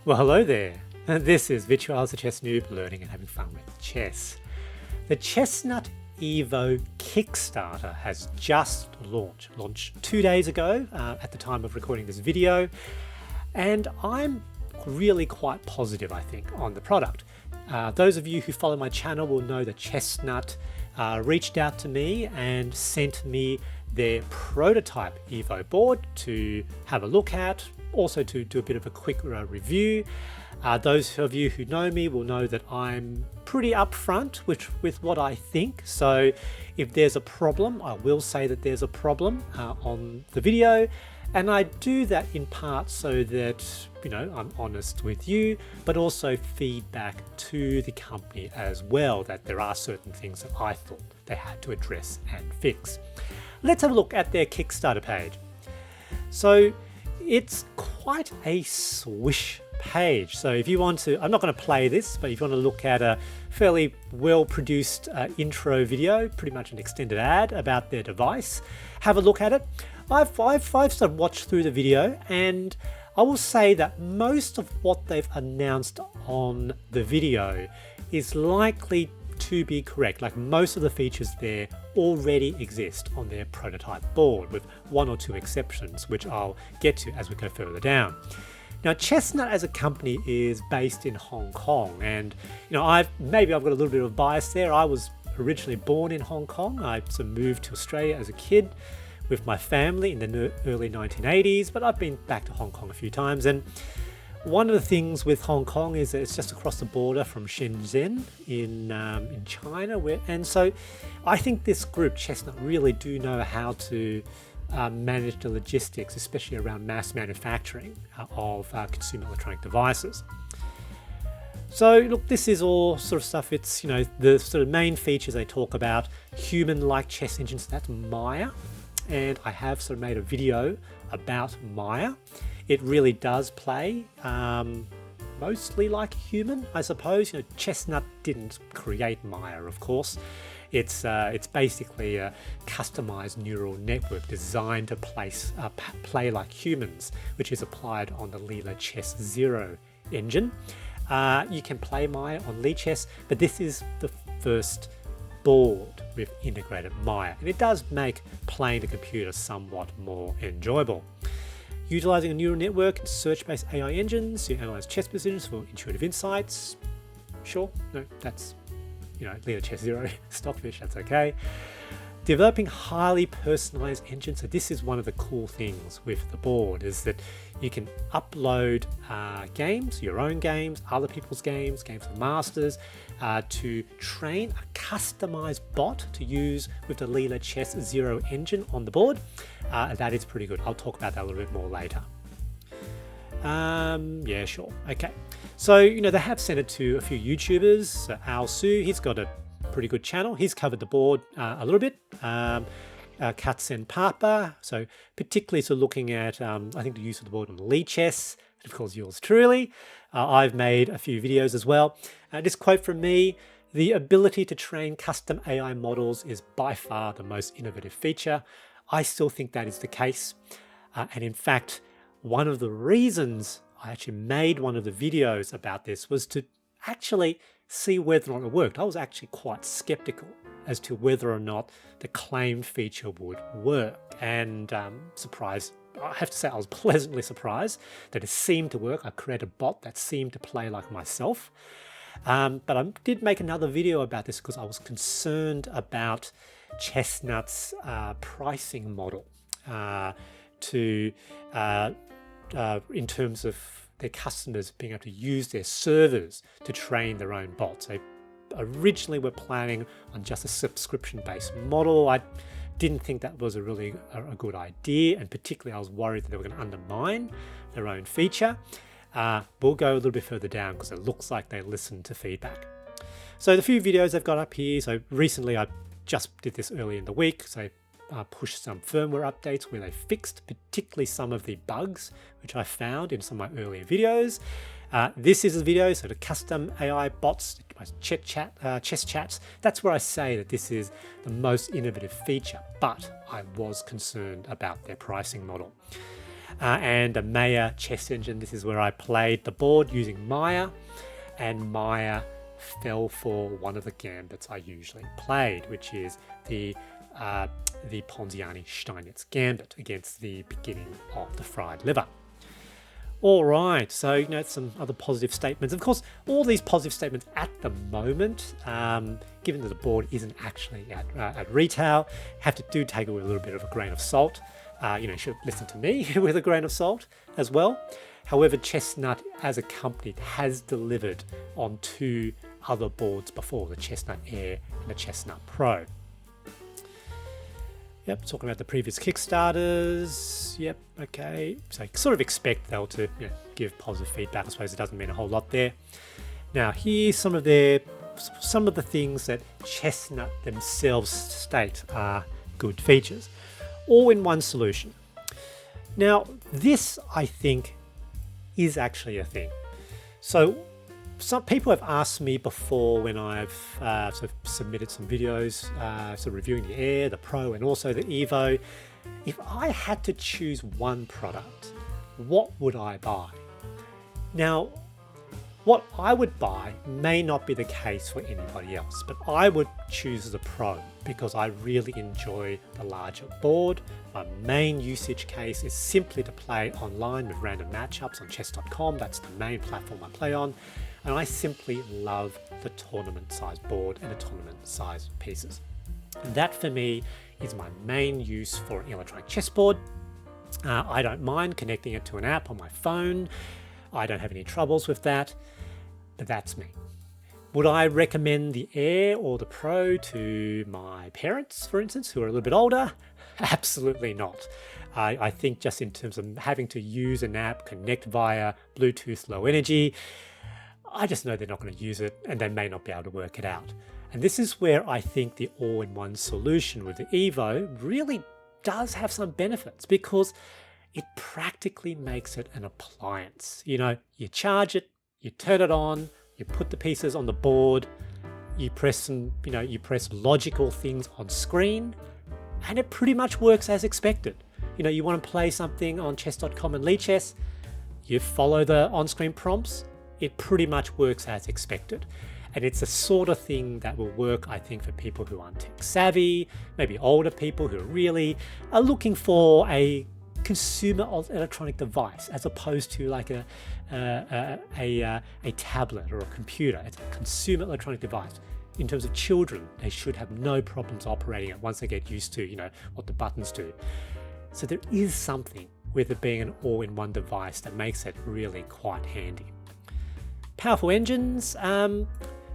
Well, hello there. This is Virtuals the Chess Noob, learning and having fun with chess. The Chestnut EVO Kickstarter has just launched 2 days ago at the time of recording this video, and I'm really quite positive, I think, on the product. Those of you who follow my channel will know that Chestnut reached out to me and sent me their prototype EVO board to have a look at, also to do a bit of a quick review. Those of you who know me will know that I'm pretty upfront with what I think. So if there's a problem, I will say that there's a problem on the video. And I do that in part so that, I'm honest with you, but also feedback to the company as well, that there are certain things that I thought they had to address and fix. Let's have a look at their Kickstarter page. So it's quite a swish page. So if you want to, I'm not going to play this, but if you want to look at a fairly well-produced intro video, pretty much an extended ad about their device, have a look at it. I've sort of watched through the video, and I will say that most of what they've announced on the video is likely to be correct. Like, most of the features there already exist on their prototype board, with one or two exceptions, which I'll get to as we go further down. Now, Chestnut as a company is based in Hong Kong, and I've got a little bit of bias there. I was originally born in Hong Kong. I sort of moved to Australia as a kid with my family in the early 1980s, but I've been back to Hong Kong a few times. And one of the things with Hong Kong is that it's just across the border from Shenzhen in China, and so I think this group, Chestnut, really do know how to manage the logistics, especially around mass manufacturing of consumer electronic devices. So look, this is all sort of stuff. It's the sort of main features they talk about: human-like chess engines. That's Maya, and I have sort of made a video about Maya. It really does play mostly like a human, I suppose. Chestnut didn't create Maya, of course. It's basically a customized neural network designed to play like humans, which is applied on the Leela Chess Zero engine. You can play Maya on Lichess, but this is the first board with integrated Maya, and it does make playing the computer somewhat more enjoyable. Utilizing a neural network and search-based AI engines to analyze chess positions for intuitive insights. Sure, no, that's Leela Chess Zero stockfish, that's okay. Developing highly personalized engines. So this is one of the cool things with the board, is that you can upload games, your own games, other people's games of masters, to train a customized bot to use with the Leela Chess Zero engine on the board. That is pretty good. I'll talk about that a little bit more later. Yeah, sure. Okay. So, they have sent it to a few YouTubers. So Al Su, he's got a pretty good channel. He's covered the board a little bit. Katsen Papa, so particularly looking at, I think, the use of the board on Lichess, and of course yours truly. I've made a few videos as well. This quote from me: "The ability to train custom AI models is by far the most innovative feature." I still think that is the case. And in fact, one of the reasons I actually made one of the videos about this was to actually see whether or not it worked. I was actually quite skeptical as to whether or not the claimed feature would work, and I have to say I was pleasantly surprised that it seemed to work. I created a bot that seemed to play like myself, but I did make another video about this because I was concerned about Chestnut's pricing model in terms of their customers being able to use their servers to train their own bots. They originally were planning on just a subscription-based model. I didn't think that was a good idea, and particularly I was worried that they were going to undermine their own feature. We'll go a little bit further down because it looks like they listened to feedback. So the few videos they've got up here, so recently I just did this early in the week, so pushed some firmware updates where they fixed particularly some of the bugs which I found in some of my earlier videos. This is a video, so the custom AI bots, chess chats, that's where I say that this is the most innovative feature, but I was concerned about their pricing model. and a Maya chess engine. This is where I played the board using Maya, and Maya fell for one of the gambits I usually played, which is the Ponziani-Steinitz gambit against the beginning of the fried liver. All right, so some other positive statements. Of course, all these positive statements at the moment, given that the board isn't actually at retail, have to take it with a little bit of a grain of salt. You should listen to me with a grain of salt as well. However, Chestnut as a company has delivered on 2 other boards before, the Chestnut Air and the Chestnut Pro. Yep, talking about the previous Kickstarters. Yep, okay. So sort of expect they'll to give positive feedback. I suppose it doesn't mean a whole lot there. Now here's some of the things that Chestnut themselves state are good features. All-in-one solution. Now this, I think, is actually a thing. So some people have asked me before when I've sort of submitted some videos, reviewing the Air, the Pro, and also the Evo, if I had to choose one product, what would I buy? Now, what I would buy may not be the case for anybody else, but I would choose the Pro because I really enjoy the larger board. My main usage case is simply to play online with random matchups on chess.com. That's the main platform I play on. And I simply love the tournament size board and the tournament size pieces. And that for me is my main use for an electronic chessboard. I don't mind connecting it to an app on my phone. I don't have any troubles with that, but that's me. Would I recommend the Air or the Pro to my parents, for instance, who are a little bit older? Absolutely not. I think just in terms of having to use an app, connect via Bluetooth low energy, I just know they're not going to use it and they may not be able to work it out. And this is where I think the all-in-one solution with the Evo really does have some benefits, because it practically makes it an appliance. You charge it, you turn it on, you put the pieces on the board, you press some, you press logical things on screen, and it pretty much works as expected. You want to play something on chess.com and Lichess, you follow the on-screen prompts, it pretty much works as expected. And it's the sort of thing that will work, I think, for people who aren't tech savvy, maybe older people who really are looking for a consumer electronic device as opposed to like a tablet or a computer. It's a consumer electronic device. In terms of children, they should have no problems operating it once they get used to, what the buttons do. So there is something with it being an all-in-one device that makes it really quite handy. Powerful engines.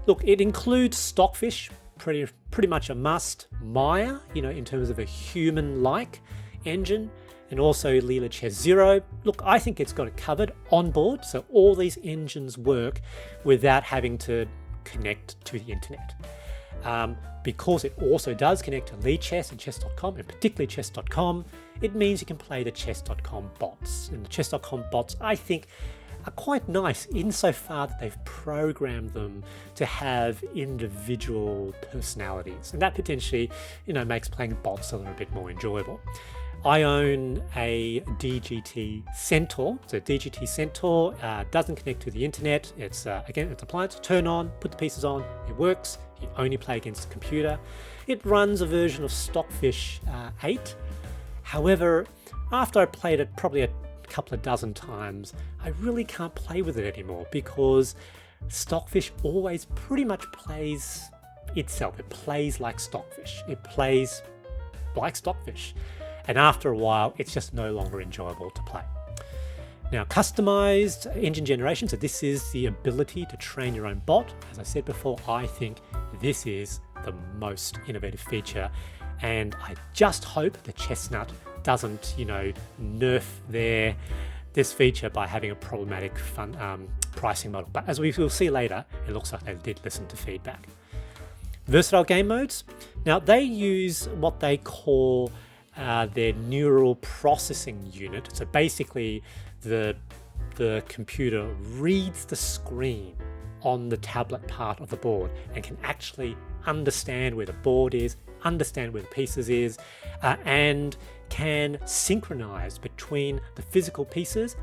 Look, it includes Stockfish, pretty much a must. Maya, in terms of a human-like engine, and also Leela Chess Zero. Look, I think it's got it covered on board, so all these engines work without having to connect to the internet. Because it also does connect to Lichess and chess.com, and particularly chess.com, it means you can play the chess.com bots. And the chess.com bots, I think, are quite nice insofar that they've programmed them to have individual personalities, and that potentially, makes playing bots a little bit more enjoyable. I own a DGT Centaur. So DGT Centaur doesn't connect to the internet. It's again, it's appliance. Turn on, put the pieces on. It works. You only play against the computer. It runs a version of Stockfish 8. However, after I played it probably a couple of dozen times, I really can't play with it anymore because Stockfish always pretty much plays itself. It plays like Stockfish. It plays like Stockfish. And after a while, it's just no longer enjoyable to play. Now, customized engine generation. So this is the ability to train your own bot. As I said before, I think this is the most innovative feature. And I just hope that Chestnut doesn't, nerf this feature by having a problematic pricing model. But as we will see later, it looks like they did listen to feedback. Versatile game modes. Now, they use what they call their neural processing unit. So basically, the computer reads the screen on the tablet part of the board and can actually understand where the board is, understand where the pieces is, and can synchronize between the physical pieces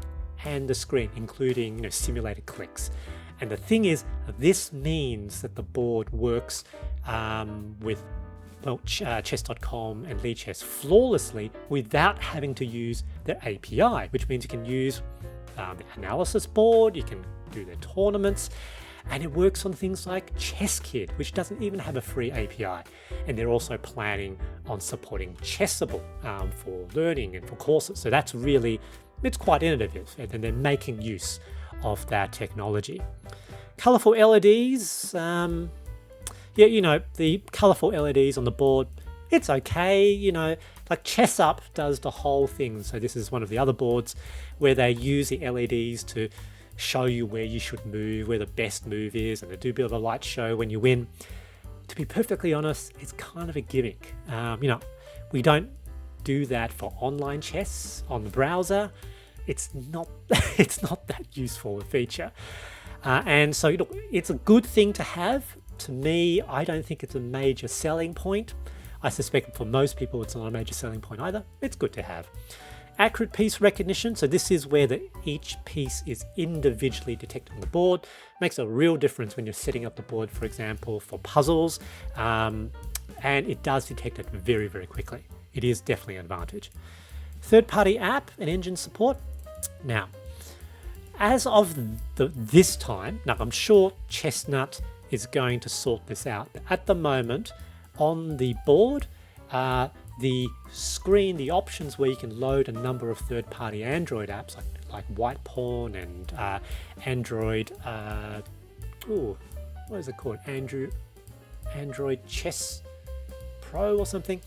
and the screen, including simulated clicks. And the thing is, this means that the board works with chess.com and Lichess flawlessly without having to use their API, which means you can use the analysis board, you can do their tournaments, and it works on things like ChessKid, which doesn't even have a free API. And they're also planning on supporting Chessable for learning and for courses. So that's really, it's quite innovative, and they're making use of that technology. Colorful LEDs, the colorful LEDs on the board, it's okay, like ChessUp does the whole thing. So this is one of the other boards where they use the LEDs to show you where you should move, where the best move is, and they do a bit of a light show when you win. To be perfectly honest, it's kind of a gimmick. We don't do that for online chess on the browser. It's not that useful a feature. And so it's a good thing to have. To me, I don't think it's a major selling point. I suspect for most people it's not a major selling point either. It's good to have. Accurate piece recognition. So this is where each piece is individually detected on the board. Makes a real difference when you're setting up the board, for example, for puzzles. And it does detect it very, very quickly. It is definitely an advantage. Third-party app and engine support. Now, as of this time, now I'm sure Chestnut is going to sort this out. But at the moment, on the board, the screen, the options where you can load a number of third-party Android apps like White Pawn and Android, what is it called? Android Chess Pro or something.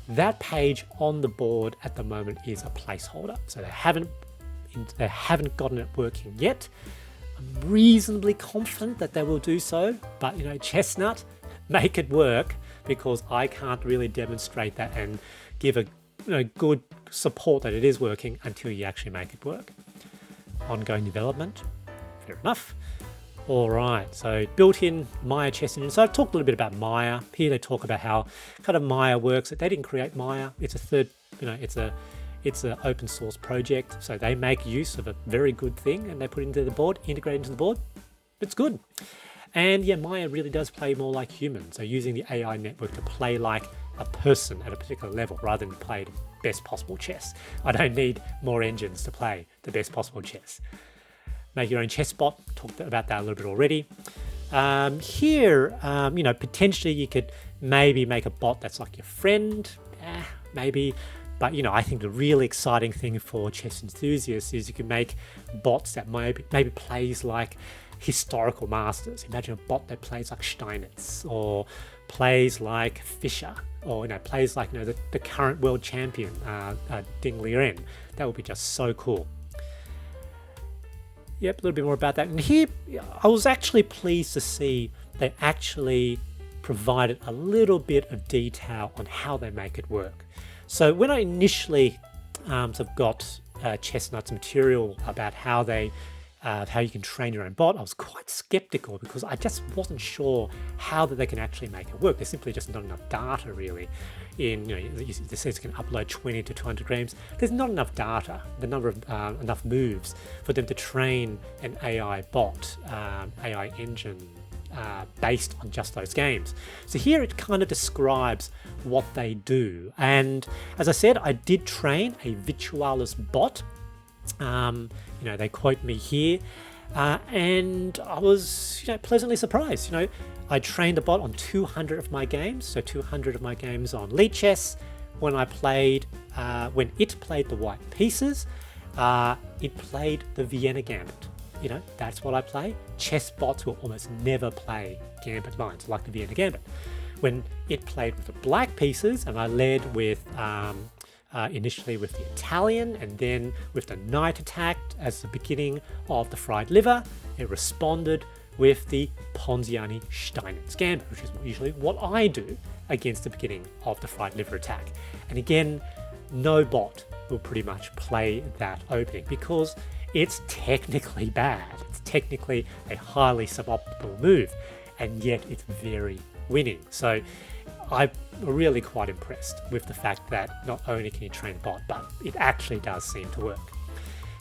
That page on the board at the moment is a placeholder, so they haven't gotten it working yet. I'm reasonably confident that they will do so, but Chestnut, make it work, because I can't really demonstrate that and give a good support that it is working until you actually make it work. Ongoing development, fair enough. All right, so built-in Maya chess engine. So I've talked a little bit about Maya. Here they talk about how kind of Maya works. They didn't create Maya. It's it's an open source project. So they make use of a very good thing and they put it into the board, integrate into the board. It's good. And yeah, Maya really does play more like humans. So using the AI network to play like a person at a particular level rather than play the best possible chess. I don't need more engines to play the best possible chess. Make your own chess bot. Talked about that a little bit already. Here, potentially you could maybe make a bot that's like your friend, maybe. But, I think the really exciting thing for chess enthusiasts is you can make bots that maybe plays like historical masters. Imagine a bot that plays like Steinitz or plays like Fischer or, plays like, the current world champion, Ding Liren. That would be just so cool. Yep, a little bit more about that. And here, I was actually pleased to see they actually provided a little bit of detail on how they make it work. So when I initially got Chestnut's material about how you can train your own bot, I was quite skeptical because I just wasn't sure how that they can actually make it work. There's simply just not enough data really. It says you can upload 20 to 200 grams. There's not enough data, the number of enough moves for them to train an AI bot, AI engine based on just those games. So here it kind of describes what they do. And as I said, I did train a Virtualis bot. They quote me here. And I was pleasantly surprised. I trained the bot on 200 of my games, so 200 of my games on Lichess. When it played the white pieces, it played the Vienna Gambit. That's what I play. Chess bots will almost never play Gambit lines like the Vienna Gambit. When it played with the black pieces, and I led with initially with the Italian and then with the knight attack as the beginning of the fried liver, it responded with the Ponziani Steinitz Gambit, which is usually what I do against the beginning of the fried liver attack. And again, no bot will pretty much play that opening because it's technically bad. It's technically a highly suboptimal move, and yet it's very winning. So I'm really quite impressed with the fact that not only can you train the bot, but it actually does seem to work.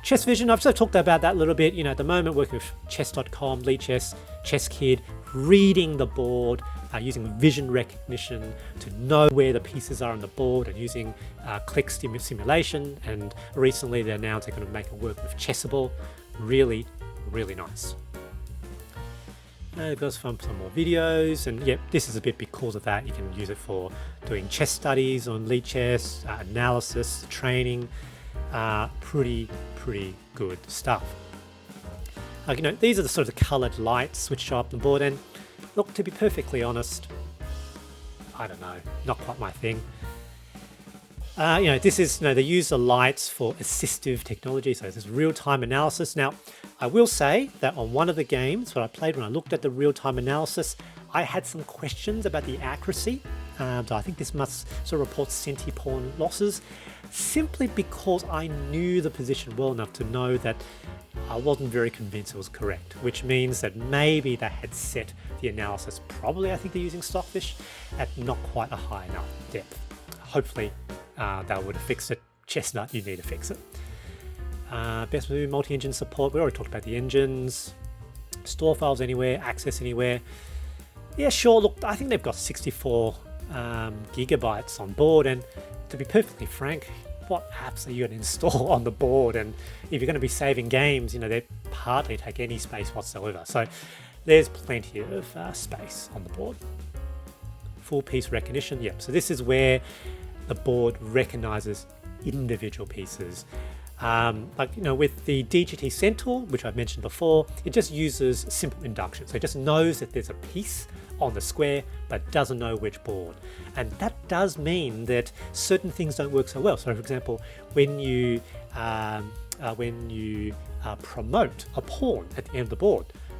Chess Vision, I've sort of talked about that a little bit. At the moment, working with chess.com, Lead Chess, Chess Kid, reading the board, using vision recognition to know where the pieces are on the board, and using click simulation. And recently, they're now going to make it work with Chessable. Really, really nice. It goes from some more videos, and yep, this is a bit because of that. You can use it for doing chess studies on Lead Chess, analysis, training. Pretty good stuff. These are the sort of the coloured lights switched up on the board, and look, to be perfectly honest, I don't know, not quite my thing. This is, they use the lights for assistive technology, so this is real-time analysis. Now, I will say that on one of the games that I played, when I looked at the real-time analysis, I had some questions about the accuracy. So I think this must sort of report centi-pawn losses, simply because I knew the position well enough to know that I wasn't very convinced it was correct, which means that maybe they had set the analysis, probably I think they're using Stockfish, at not quite a high enough depth. Hopefully that would have fixed it. Chestnut, you need to fix it. Best move, multi-engine support, we already talked about the engines. Store files anywhere, access anywhere. Yeah, sure, look, I think they've got 64 gigabytes on board, and to be perfectly frank, what apps are you going to install on the board? And if you're going to be saving games, they hardly take any space whatsoever. So there's plenty of space on the board. Full piece recognition, yep. So this is where the board recognizes individual pieces. With the DGT Centaur, which I've mentioned before, it just uses simple induction. So it just knows that there's a piece on the square, but doesn't know which board. And that does mean that certain things don't work so well. So for example, when you promote a pawn at the end of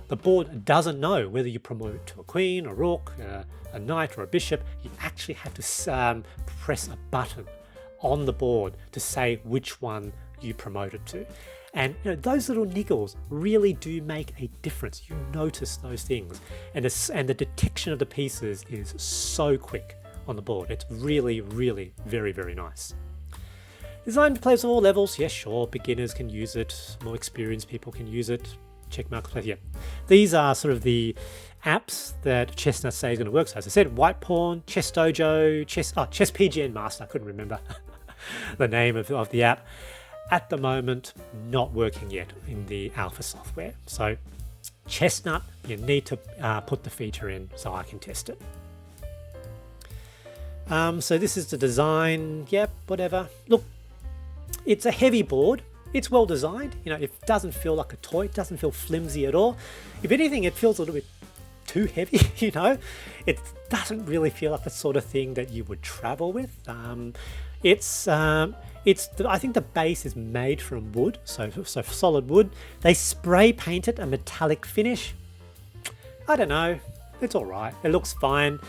the board doesn't know whether you promote to a queen, a rook, a knight, or a bishop. You actually have to press a button on the board to say which one you promoted to. And those little niggles really do make a difference. You notice those things, and the detection of the pieces is so quick on the board. It's really, really very, very nice. Designed for players of all levels. Yes, sure, beginners can use it, more experienced people can use it. Check mark play. Yeah, these are sort of the apps that Chestnut say is going to work. So as I said, White Pawn, Chess Dojo, Chess PGN Master. I couldn't remember the name of the app. At the moment, not working yet in the alpha software. So Chestnut, you need to put the feature in so I can test it. So this is the design. Yep, whatever. Look, it's a heavy board. It's well designed. It doesn't feel like a toy. It doesn't feel flimsy at all. If anything, it feels a little bit too heavy. It doesn't really feel like the sort of thing that you would travel with. I think the base is made from wood, so solid wood. They spray paint it a metallic finish. I don't know. It's all right. It looks fine.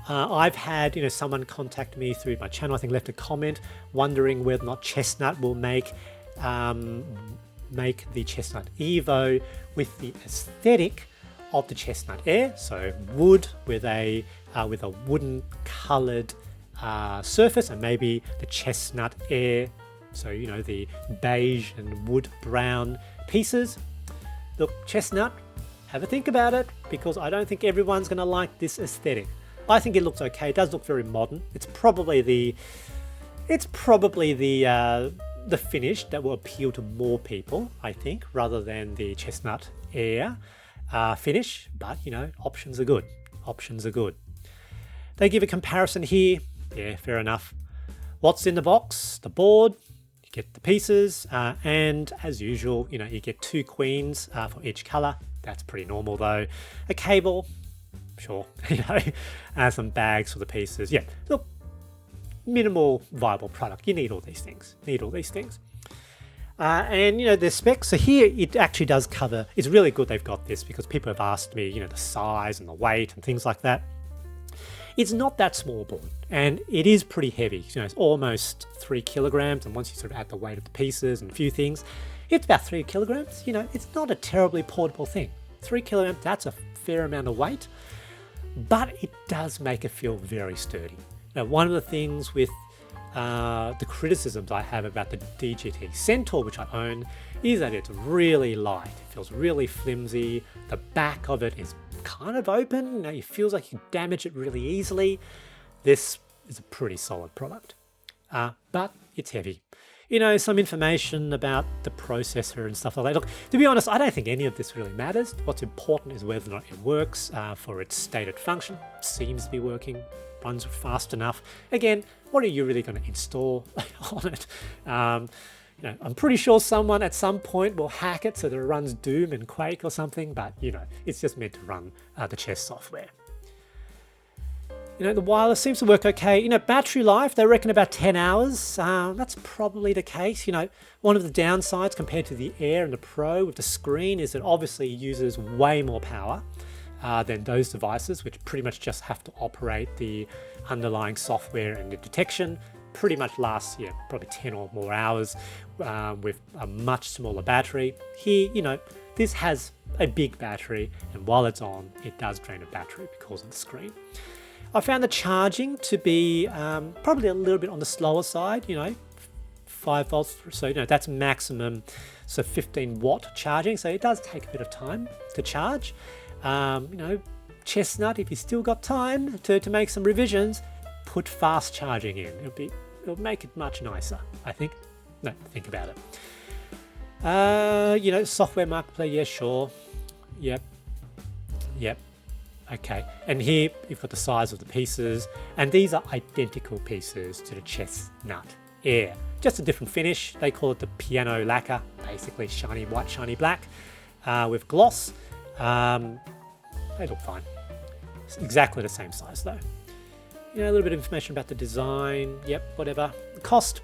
I've had someone contact me through my channel. I think left a comment wondering whether or not Chestnut will make the Chestnut Evo with the aesthetic of the Chestnut Air. So wood with a wooden coloured surface, and maybe the Chestnut Air, so the beige and wood brown pieces. Look, Chestnut, have a think about it, because I don't think everyone's going to like this aesthetic. I think it looks okay. It does look very modern. It's probably the finish that will appeal to more people, I think, rather than the Chestnut Air finish. But options are good. Options are good. They give a comparison here. Yeah, fair enough. What's in the box? The board, you get the pieces, and as usual, you get 2 queens for each colour. That's pretty normal though. A cable, sure, some bags for the pieces. Yeah, look, minimal viable product. You need all these things. And the specs. So here it actually does cover. It's really good they've got this, because people have asked me, the size and the weight and things like that. It's not that small board, and it is pretty heavy. It's almost 3 kilograms, and once you sort of add the weight of the pieces and a few things, it's about 3 kilograms. It's not a terribly portable thing. 3 kilograms, that's a fair amount of weight. but it does make it feel very sturdy. Now, one of the things with the criticisms I have about the DGT Centaur, which I own, is that it's really light. It feels really flimsy. The back of it is kind of open. It feels like you can damage it really easily. This is a pretty solid product, but it's heavy. Some information about the processor and stuff like that. Look, to be honest, I don't think any of this really matters. What's important is whether or not it works for its stated function. Seems to be working, runs fast enough. Again, what are you really going to install on it? I'm pretty sure someone at some point will hack it so that it runs Doom and Quake or something, but it's just meant to run the chess software. The wireless seems to work okay. Battery life, they reckon about 10 hours. That's probably the case. One of the downsides compared to the Air and the Pro with the screen is it obviously uses way more power than those devices, which pretty much just have to operate the underlying software and the detection. Pretty much lasts, probably 10 or more hours with a much smaller battery. Here, this has a big battery, and while it's on, it does drain a battery because of the screen. I found the charging to be probably a little bit on the slower side, 5 volts, so that's maximum, so 15 watt charging, so it does take a bit of time to charge. Chestnut, if you still got time to make some revisions, put fast charging in. It'll make it much nicer, I think. No, think about it. Software marketplace, yeah, sure. Yep. Okay, and here you've got the size of the pieces, and these are identical pieces to the Chestnut Air. Just a different finish. They call it the piano lacquer, basically shiny white, shiny black, with gloss. They look fine. It's exactly the same size though. A little bit of information about the design. Yep, whatever. The cost.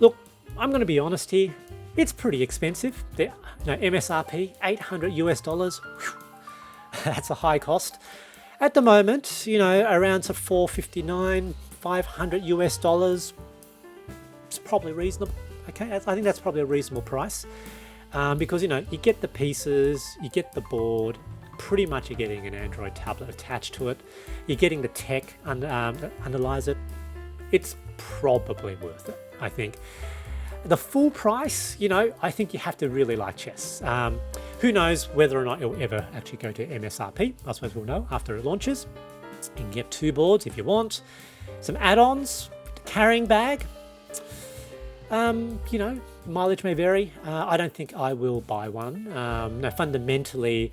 Look, I'm going to be honest here. It's pretty expensive. MSRP, $800. Whew. That's a high cost. At the moment, around to $459, $500. It's probably reasonable. Okay, I think that's probably a reasonable price because you get the pieces, you get the board. Pretty much you're getting an Android tablet attached to it. You're getting the tech that underlies it. It's probably worth it, I think. The full price, I think you have to really like chess. Who knows whether or not it'll ever actually go to MSRP. I suppose we'll know after it launches. You can get 2 boards if you want. Some add-ons, carrying bag. Mileage may vary. I don't think I will buy one. Fundamentally,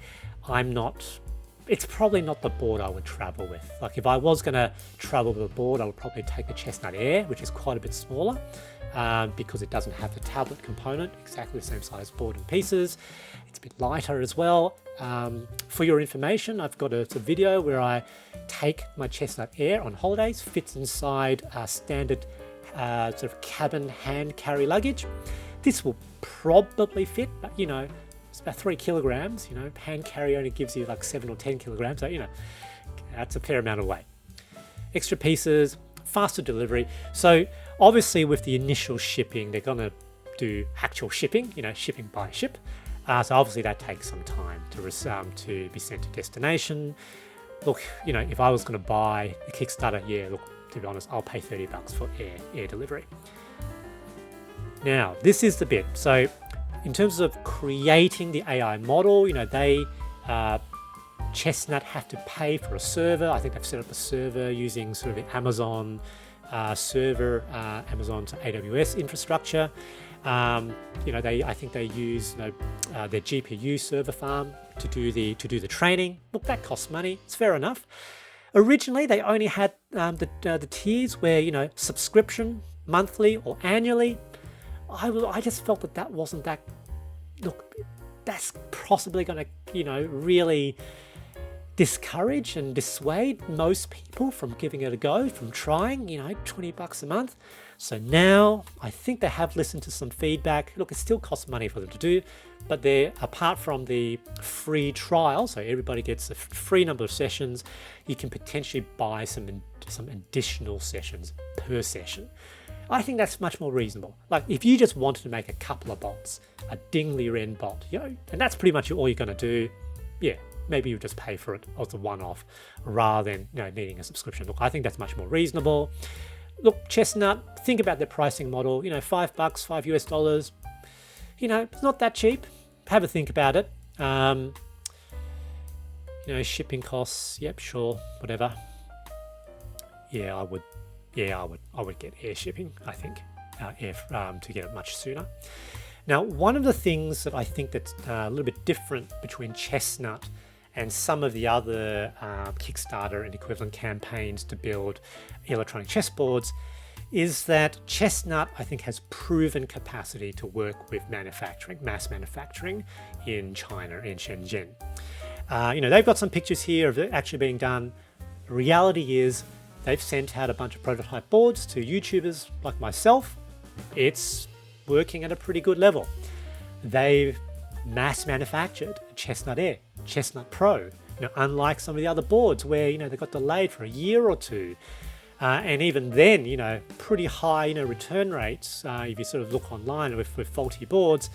it's probably not the board I would travel with. Like if I was going to travel with a board, I would probably take the Chestnut Air, which is quite a bit smaller because it doesn't have the tablet component, exactly the same size board and pieces. It's a bit lighter as well. For your information, I've got a video where I take my Chestnut Air on holidays, fits inside standard sort of cabin hand carry luggage. This will probably fit, but it's about 3 kilograms. Hand carry only gives you like 7 or 10 kilograms, so that's a fair amount of weight. Extra pieces, faster delivery. So obviously with the initial shipping, they're gonna do actual shipping, shipping by ship. So obviously that takes some time to be sent to destination. Look, if I was gonna buy a Kickstarter, to be honest, I'll pay $30 for air delivery. Now, this is the bit. So in terms of creating the AI model, they Chestnut have to pay for a server. I think they've set up a server using sort of the Amazon server, Amazon to AWS infrastructure. I think they use their GPU server farm to do the training. Look, that costs money. It's fair enough. Originally, they only had the tiers where subscription monthly or annually. I just felt that wasn't that. Look, that's possibly going to really discourage and dissuade most people from giving it a go, from trying. $20 a month. So now I think they have listened to some feedback. Look, it still costs money for them to do, but they're apart from the free trial, so everybody gets a free number of sessions. You can potentially buy some additional sessions per session. I think that's much more reasonable. Like if you just wanted to make a couple of bots, a Dingley Wren bot, and that's pretty much all you're going to do. Yeah, maybe you just pay for it as a one-off rather than needing a subscription. Look, I think that's much more reasonable. Look, Chestnut, think about their pricing model. $5, $5 US. It's not that cheap. Have a think about it. Shipping costs. Yep, sure, whatever. Yeah, I would get air shipping, I think, to get it much sooner. Now, one of the things that I think that's a little bit different between Chestnut and some of the other Kickstarter and equivalent campaigns to build electronic chessboards is that Chestnut, I think, has proven capacity to work with mass manufacturing in China, in Shenzhen. They've got some pictures here of it actually being done. The reality is they've sent out a bunch of prototype boards to YouTubers like myself. It's working at a pretty good level. They've mass manufactured Chestnut Air, Chestnut Pro, unlike some of the other boards where they got delayed for a year or two. And even then, pretty high return rates. If you sort of look online with faulty boards,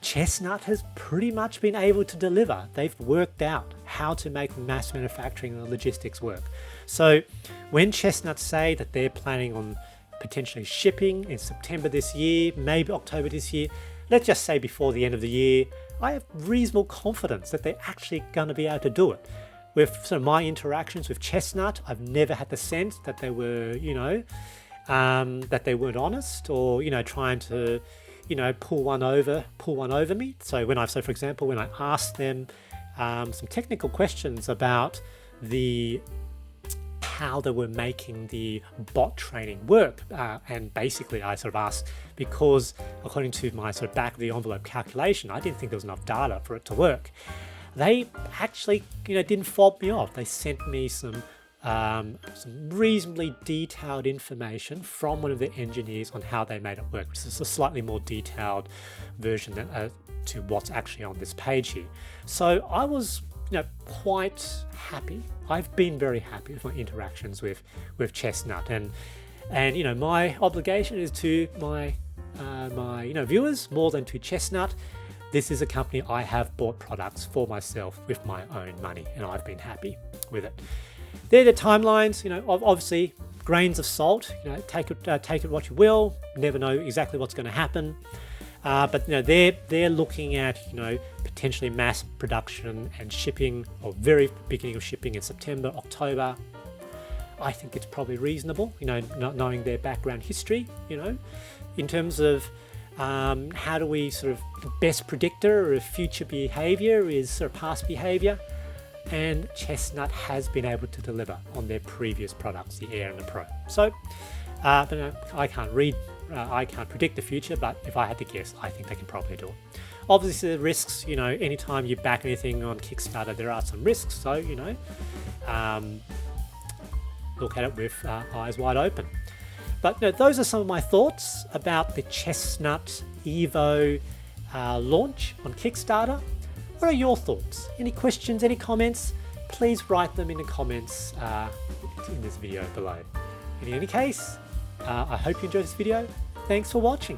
Chestnut has pretty much been able to deliver. They've worked out how to make mass manufacturing and the logistics work. So when Chestnut say that they're planning on potentially shipping in September this year, maybe October this year, let's just say before the end of the year, I have reasonable confidence that they're actually going to be able to do it. With sort of my interactions with Chestnut, I've never had the sense that they were, that they weren't honest or, trying to, pull one over me. So for example, when I asked them some technical questions about how they were making the bot training work, and basically I sort of asked because according to my sort of back of the envelope calculation, I didn't think there was enough data for it to work. They actually, didn't fob me off. They sent me some reasonably detailed information from one of the engineers on how they made it work, which is a slightly more detailed version to what's actually on this page here. So I was, quite happy. I've been very happy with my interactions with Chestnut, and my obligation is to my viewers more than to Chestnut. This is a company I have bought products for myself with my own money, and I've been happy with it. They're the timelines, obviously grains of salt, take it what you will, never know exactly what's going to happen. But they're looking at, potentially mass production and shipping, or very beginning of shipping in September, October. I think it's probably reasonable, not knowing their background history, in terms of how do we sort of, the best predictor of future behavior is sort of past behavior, and Chestnut has been able to deliver on their previous products, the Air and the Pro. So, I can't predict the future, but if I had to guess, I think they can probably do it. Obviously, the risks, anytime you back anything on Kickstarter, there are some risks. So, look at it with eyes wide open. But those are some of my thoughts about the Chestnut Evo launch on Kickstarter. What are your thoughts? Any questions, any comments? Please write them in the comments in this video below. In any case, I hope you enjoyed this video. Thanks for watching.